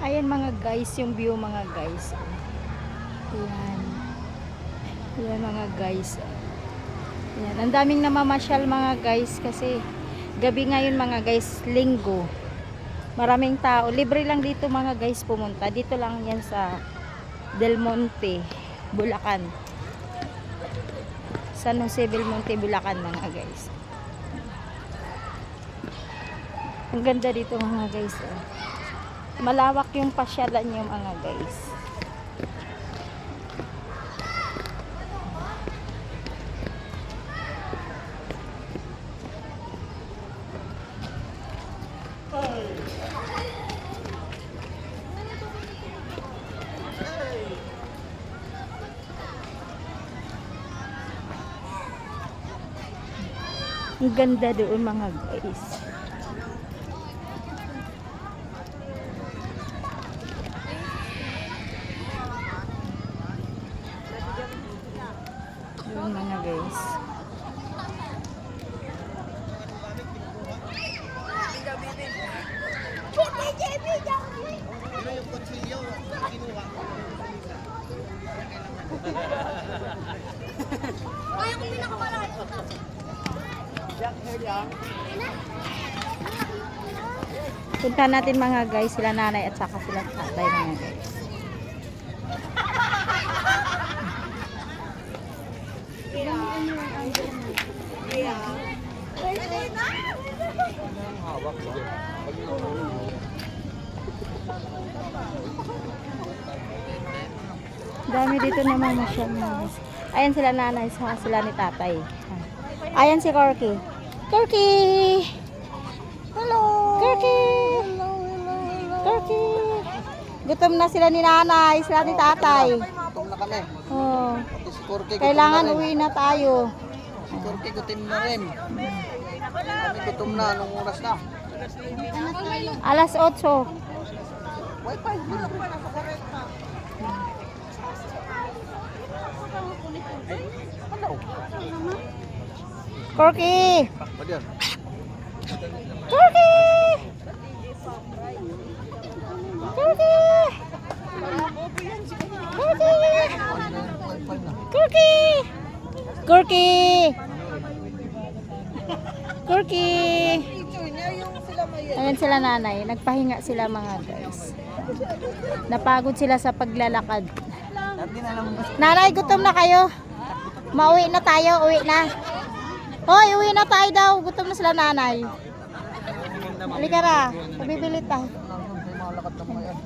Ayan mga guys, yung view mga guys. Ayan. Ayan mga guys. Ayan. Ang daming namamasyal mga guys kasi gabi ngayon mga guys, linggo. Maraming tao. Libre lang dito mga guys pumunta. Dito lang yan sa Del Monte, Bulacan. San Jose del Monte, Bulacan mga guys. Ang ganda dito mga guys. Malawak yung pasyalan yung mga guys. Ang ganda doon mga guys. Doon mga guys. Punta natin mga guys, sila nanay at saka sila tatay mga guys. Dami dito naman siya mga guys. Ayan sila nanay at saka sila ni tatay. Ayan si Corky. Corky! Hello! Corky! Hello, hello, hello. Corky! Gutom na sila ni nanay, sila ni tatay. Gutom na kami. Oh. Si Corky, Kailangan uwi na tayo. Si Corky gutom na rin. Kami gutom na. Anong oras na? Alas 8. Wi-Fi. Hello. Corky! Ba diyan? Corky! Corky! Corky! Wi-Fi na. Corky! Corky! Corky! Ayan sila nanay. Nagpahinga sila mga guys. Napagod sila sa paglalakad. Nanay, gutom na kayo? Mauwi na tayo. Uwi na. Hoy, uwi na tayo daw. Gutom na sila nanay. Halika na. Bibili tayo. Malakad na mga yan.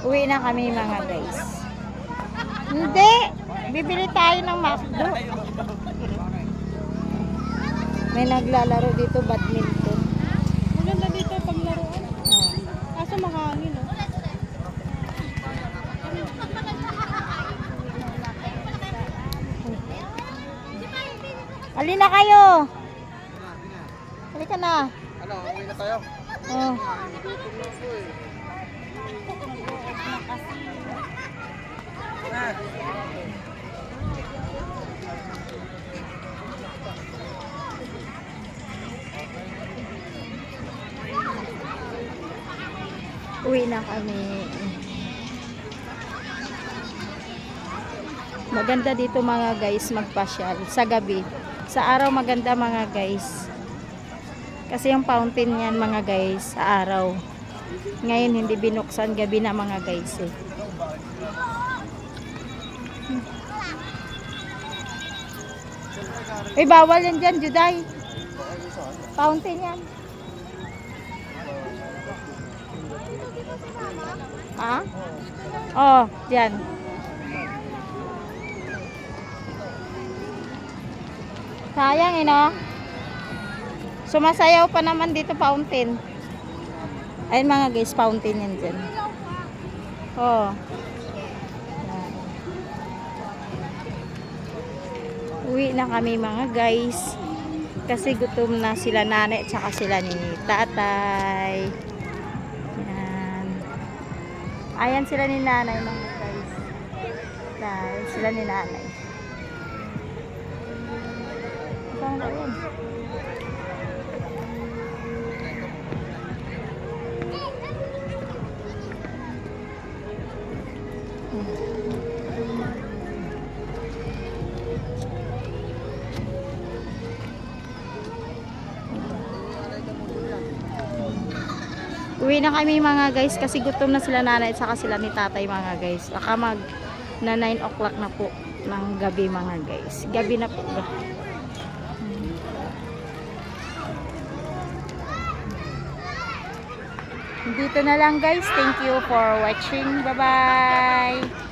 Uwi na kami mga guys. Hindi. Bibili tayo ng McDo. May naglalaro dito badminton. Maganda dito paglaruan. Oh. Kaso makahangin, oh. Halina kayo. Halika na. Ano, uwi na tayo? Oh. Uwi na kami. Maganda dito mga guys magpasyal sa gabi. Sa araw maganda mga guys. Kasi yung fountain yan mga guys sa araw. Ngayon hindi binuksan, gabi na mga guys eh. Eh bawal yan dyan, Juday. Fountain yan. Ha? Oh, dyan. Sayang eh no? Sumasayaw pa naman dito fountain. Ayun mga guys, fountain yan dyan. Oh. Uwi na kami mga guys. Kasi gutom na sila nanay at saka sila ni tatay. Yan. Ayan sila ni nanay mga guys. Ayan sila ni nanay. Saan ba yun? Uwi na kami mga guys kasi gutom na sila nanay at saka sila ni tatay mga guys. Baka mag na 9 o'clock na po ng gabi mga guys. Gabi na po. Dito na lang guys. Thank you for watching. Bye-bye.